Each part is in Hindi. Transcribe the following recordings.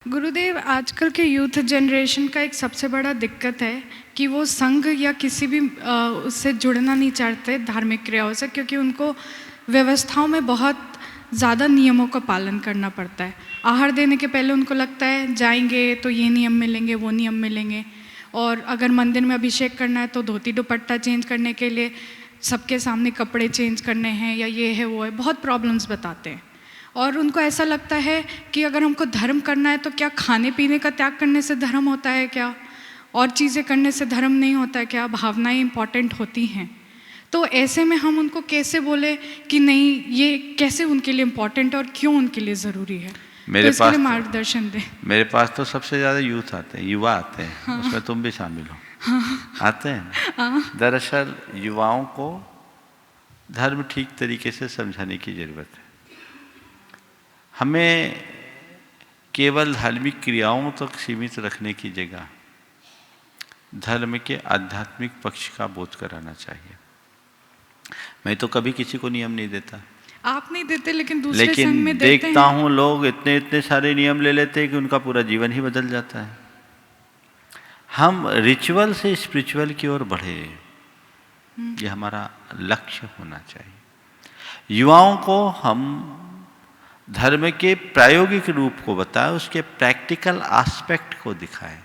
गुरुदेव, आजकल के यूथ जनरेशन का एक सबसे बड़ा दिक्कत है कि वो संघ या किसी भी उससे जुड़ना नहीं चाहते धार्मिक क्रियाओं से, क्योंकि उनको व्यवस्थाओं में बहुत ज़्यादा नियमों का पालन करना पड़ता है। आहार देने के पहले उनको लगता है जाएंगे तो ये नियम मिलेंगे, वो नियम मिलेंगे, और अगर मंदिर में अभिषेक करना है तो धोती दुपट्टा चेंज करने के लिए सबके सामने कपड़े चेंज करने हैं, या ये है वो है, बहुत प्रॉब्लम्स बताते हैं। और उनको ऐसा लगता है कि अगर हमको धर्म करना है तो क्या खाने पीने का त्याग करने से धर्म होता है क्या, और चीज़ें करने से धर्म नहीं होता है क्या, भावनाएं इम्पॉर्टेंट होती हैं। तो ऐसे में हम उनको कैसे बोले कि नहीं, ये कैसे उनके लिए इम्पॉर्टेंट और क्यों उनके लिए ज़रूरी है, मेरे तो इसके पास लिए मार्गदर्शन दें। मेरे पास तो सबसे ज़्यादा यूथ आते हैं, युवा आते हैं। हाँ। उसमें तुम भी शामिल हो। हाँ। आते हैं। हाँ। दरअसल युवाओं को धर्म ठीक तरीके से समझाने की ज़रूरत है। हमें केवल धार्मिक क्रियाओं तक सीमित रखने की जगह धर्म के आध्यात्मिक पक्ष का बोध कराना चाहिए। मैं तो कभी किसी को नियम नहीं देता। आप नहीं देते, लेकिन दूसरे संघ में देते हैं। देखता हूँ लोग इतने इतने सारे नियम ले लेते हैं कि उनका पूरा जीवन ही बदल जाता है। हम रिचुअल से स्पिरिचुअल की ओर बढ़े, ये हमारा लक्ष्य होना चाहिए। युवाओं को हम धर्म के प्रायोगिक रूप को बताएं, उसके प्रैक्टिकल एस्पेक्ट को दिखाएं,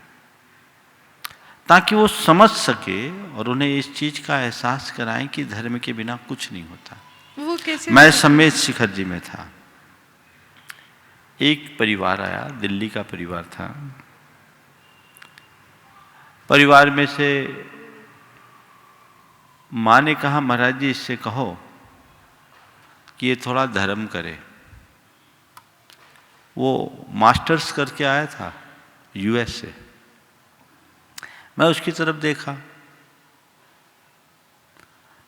ताकि वो समझ सके और उन्हें इस चीज का एहसास कराएं कि धर्म के बिना कुछ नहीं होता। वो कैसे? मैं सम्मेद शिखर जी में था, एक परिवार आया, दिल्ली का परिवार था। परिवार में से माँ ने कहा, महाराज जी इससे कहो कि ये थोड़ा धर्म करे। वो मास्टर्स करके आया था यूएस से। मैं उसकी तरफ देखा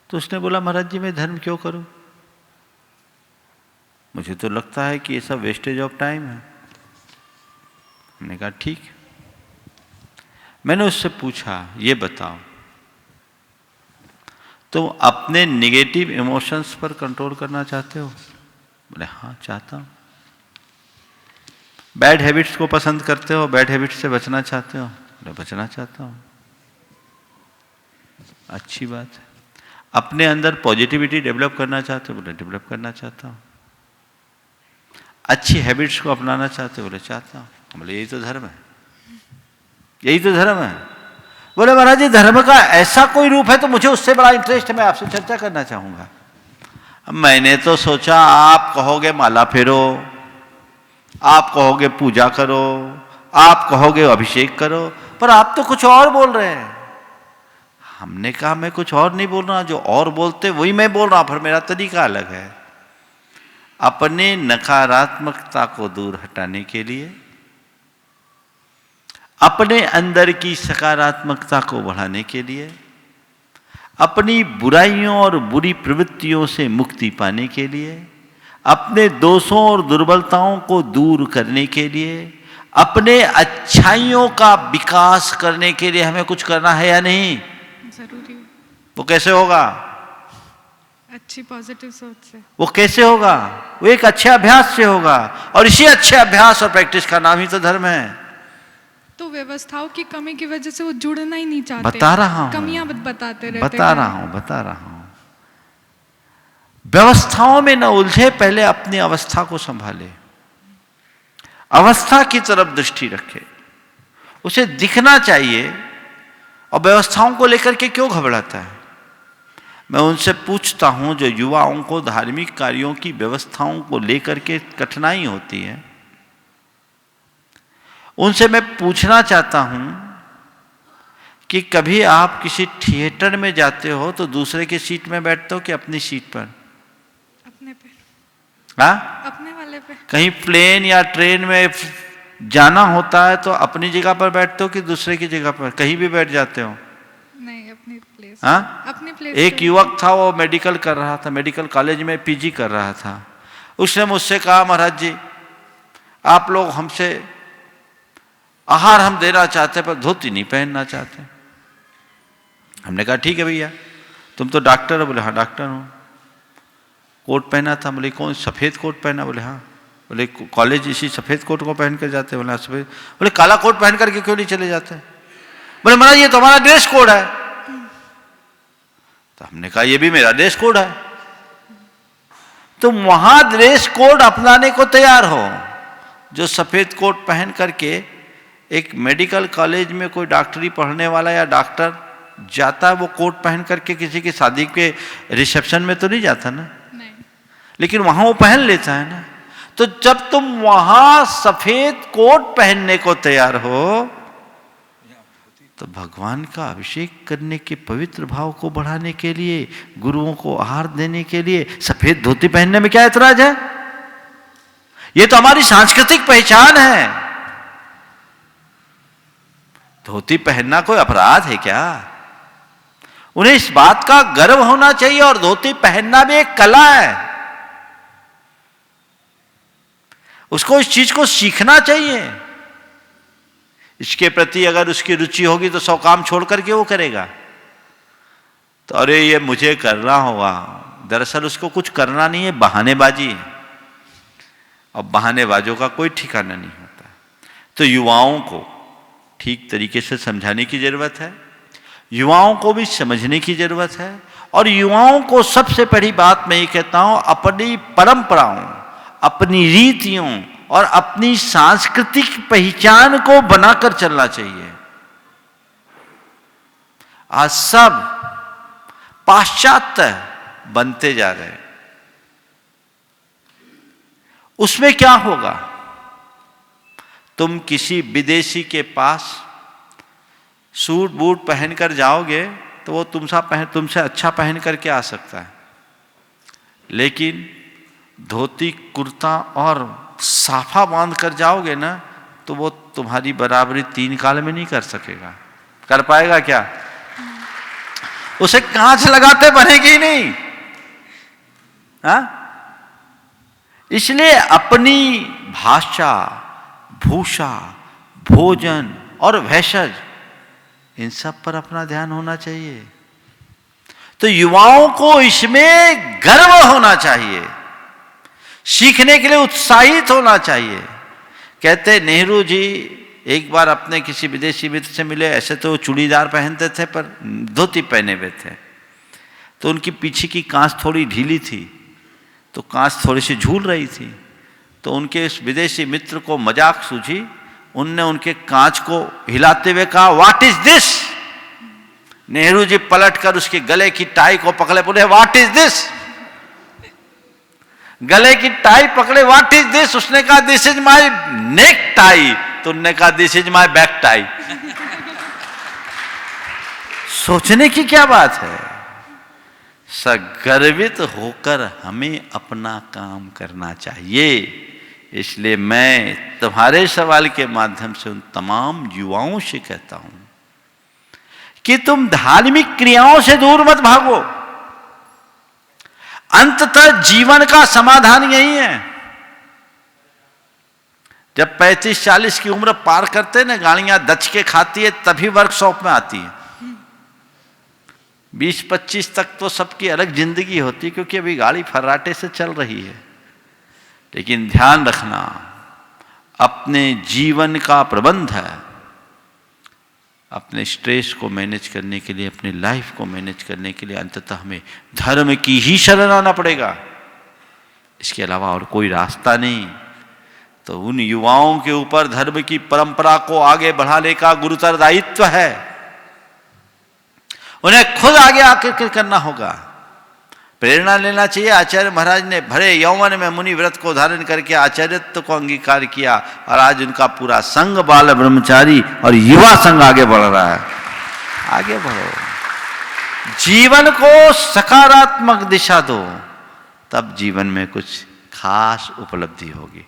तो उसने बोला, महाराज जी मैं धर्म क्यों करूं, मुझे तो लगता है कि ये सब वेस्टेज ऑफ टाइम है। मैंने कहा ठीक। मैंने उससे पूछा, ये बताओ तुम अपने नेगेटिव इमोशंस पर कंट्रोल करना चाहते हो? बोले हाँ चाहता हूं। बैड हैबिट्स को पसंद करते हो, बैड हैबिट्स से बचना चाहते हो? बोले बचना चाहता हूं। अच्छी बात है। अपने अंदर पॉजिटिविटी डेवलप करना चाहते हो? बोले डेवलप करना चाहता हूं। अच्छी हैबिट्स को अपनाना चाहते हो? बोले चाहता हूं। बोले यही तो धर्म है, यही तो धर्म है। बोले महाराज जी धर्म का ऐसा कोई रूप है तो मुझे उससे बड़ा इंटरेस्ट है, मैं आपसे चर्चा करना चाहूंगा। मैंने तो सोचा आप कहोगे माला फेरो, आप कहोगे पूजा करो, आप कहोगे अभिषेक करो, पर आप तो कुछ और बोल रहे हैं। हमने कहा मैं कुछ और नहीं बोल रहा, जो और बोलते वही मैं बोल रहा हूं, पर मेरा तरीका अलग है। अपने नकारात्मकता को दूर हटाने के लिए, अपने अंदर की सकारात्मकता को बढ़ाने के लिए, अपनी बुराइयों और बुरी प्रवृत्तियों से मुक्ति पाने के लिए, अपने दोषों और दुर्बलताओं को दूर करने के लिए, अपने अच्छाइयों का विकास करने के लिए हमें कुछ करना है या नहीं? जरूरी। वो कैसे होगा? अच्छी पॉजिटिव सोच से। वो कैसे होगा? वो एक अच्छे अभ्यास से होगा, और इसी अच्छे अभ्यास और प्रैक्टिस का नाम ही तो धर्म है। तो व्यवस्थाओं की कमी की वजह से वो जुड़ना ही नहीं चाहते। बता रहा हूं, कमियां बताते रहते हैं। बता रहा हूं। व्यवस्थाओं में न उलझे, पहले अपनी अवस्था को संभाले, अवस्था की तरफ दृष्टि रखे, उसे दिखना चाहिए। और व्यवस्थाओं को लेकर के क्यों घबराता है? मैं उनसे पूछता हूं, जो युवाओं को धार्मिक कार्यों की व्यवस्थाओं को लेकर के कठिनाई होती है, उनसे मैं पूछना चाहता हूं कि कभी आप किसी थिएटर में जाते हो तो दूसरे की सीट में बैठते हो कि अपनी सीट पर? अपने पे। हाँ, अपने वाले पे। कहीं प्लेन या ट्रेन में जाना होता है तो अपनी जगह पर बैठते हो कि दूसरे की जगह पर? कहीं भी बैठ जाते हो? नहीं, अपनी प्लेस। हाँ, अपनी प्लेस। एक युवक था, वो मेडिकल कर रहा था, मेडिकल कॉलेज में पीजी कर रहा था। उसने मुझसे कहा, महाराज जी आप लोग हमसे आहार हम देना चाहते पर धोती नहीं पहनना चाहते। हमने कहा ठीक है भैया, तुम तो डॉक्टर हो? बोले हाँ डॉक्टर हूं। कोट पहना था? बोले कौन? सफेद कोट पहना? बोले हाँ। बोले कॉलेज इसी सफ़ेद कोट को पहन कर जाते हैं। बोला सफ़ेद, बोले काला कोट पहन करके क्यों नहीं चले जाते? बोले महाराज ये तो हमारा ड्रेस कोड है। तो हमने कहा ये भी मेरा ड्रेस कोड है। तुम वहां ड्रेस कोड अपनाने को तैयार हो, जो सफ़ेद कोट पहन करके एक मेडिकल कॉलेज में कोई डॉक्टरी पढ़ने वाला या डॉक्टर जाता है, वो कोट पहन करके किसी की शादी के रिसेप्शन में तो नहीं जाता ना, नहीं। लेकिन वहां वो पहन लेता है ना। तो जब तुम वहां सफेद कोट पहनने को तैयार हो, तो भगवान का अभिषेक करने के पवित्र भाव को बढ़ाने के लिए, गुरुओं को आहार देने के लिए सफेद धोती पहनने में क्या ऐतराज है? ये तो हमारी सांस्कृतिक पहचान है। धोती पहनना कोई अपराध है क्या? उन्हें इस बात का गर्व होना चाहिए, और धोती पहनना भी एक कला है। उसको इस चीज को सीखना चाहिए। इसके प्रति अगर उसकी रुचि होगी तो 100 काम छोड़ करके वो करेगा। तो अरे ये मुझे करना होगा, दरअसल उसको कुछ करना नहीं है, बहानेबाजी है। और बहानेबाजों का कोई ठिकाना नहीं होता। तो युवाओं को ठीक तरीके से समझाने की जरूरत है, युवाओं को भी समझने की जरूरत है। और युवाओं को सबसे पहली बात मैं ये कहता हूं, अपनी परंपराओं, अपनी रीतियों और अपनी सांस्कृतिक पहचान को बनाकर चलना चाहिए। आज सब पाश्चात्य बनते जा रहे हैं। उसमें क्या होगा? तुम किसी विदेशी के पास सूट बूट पहनकर जाओगे तो वो तुमसे अच्छा पहन करके आ सकता है, लेकिन धोती कुर्ता और साफा बांध कर जाओगे ना, तो वो तुम्हारी बराबरी 3 काल में नहीं कर सकेगा। कर पाएगा क्या? उसे कांच लगाते बनेगी ही नहीं। हाँ? इसलिए अपनी भाषा, भूषा, भोजन और भेषज, इन सब पर अपना ध्यान होना चाहिए। तो युवाओं को इसमें गर्व होना चाहिए, सीखने के लिए उत्साहित होना चाहिए। कहते नेहरू जी एक बार अपने किसी विदेशी मित्र से मिले। ऐसे तो चूड़ीदार पहनते थे पर धोती पहने हुए थे। तो उनकी पीछे की कांच थोड़ी ढीली थी, तो कांच थोड़ी सी झूल रही थी। तो उनके इस विदेशी मित्र को मजाक सूझी। उनने उनके कांच को हिलाते हुए कहा, what is this? Nehru ji पलटकर उसके गले की टाई को पकड़े, बोले व्हाट इज दिस? गले की टाई पकड़े, व्हाट इज दिस? उसने कहा this is my neck tie. तो उन्होंने कहा this is my back tie. सोचने की क्या बात है? सगर्वित होकर हमें अपना काम करना चाहिए। इसलिए मैं तुम्हारे सवाल के माध्यम से उन तमाम युवाओं से कहता हूं कि तुम धार्मिक क्रियाओं से दूर मत भागो। अंततः जीवन का समाधान यही है। जब 35-40 की उम्र पार करते ना, गाड़ियां दच के खाती है, तभी वर्कशॉप में आती है। 20-25 तक तो सबकी अलग जिंदगी होती, क्योंकि अभी गाड़ी फर्राटे से चल रही है। लेकिन ध्यान रखना, अपने जीवन का प्रबंध है, अपने स्ट्रेस को मैनेज करने के लिए, अपनी लाइफ को मैनेज करने के लिए अंततः हमें धर्म की ही शरण आना पड़ेगा। इसके अलावा और कोई रास्ता नहीं। तो उन युवाओं के ऊपर धर्म की परंपरा को आगे बढ़ाने का गुरुतर दायित्व है। उन्हें खुद आगे आकर करना होगा। प्रेरणा लेना चाहिए। आचार्य महाराज ने भरे यौवन में मुनि व्रत को धारण करके आचार्यत्व को अंगीकार किया, और आज उनका पूरा संघ बाल ब्रह्मचारी और युवा संघ आगे बढ़ रहा है। आगे बढ़ो, जीवन को सकारात्मक दिशा दो, तब जीवन में कुछ खास उपलब्धि होगी।